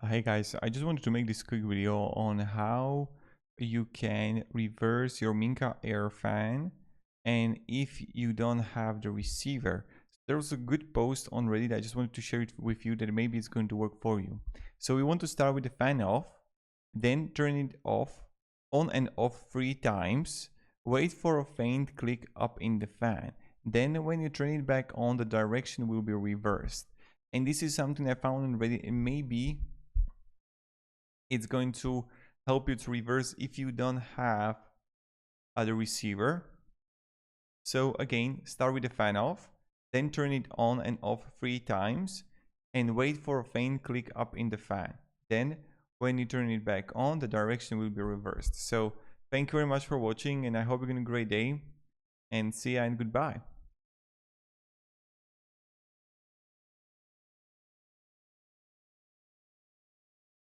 Hey guys, I just wanted to make this quick video on how you can reverse your Minka Aire fan and if you don't have the receiver. There was a good post on Reddit. I just wanted to share it with you that maybe it's going to work for you. So we want to start with the fan off, then turn it off, on and off 3 times, wait for a faint click up in the fan. Then when you turn it back on, the direction will be reversed. And this is something I found on Reddit, and maybe it's going to help you to reverse if you don't have the receiver. So again, start with the fan off, then turn it on and off 3 times and wait for a faint click up in the fan. Then when you turn it back on, the direction will be reversed. So thank you very much for watching, and I hope you're having a great day, and see ya and goodbye.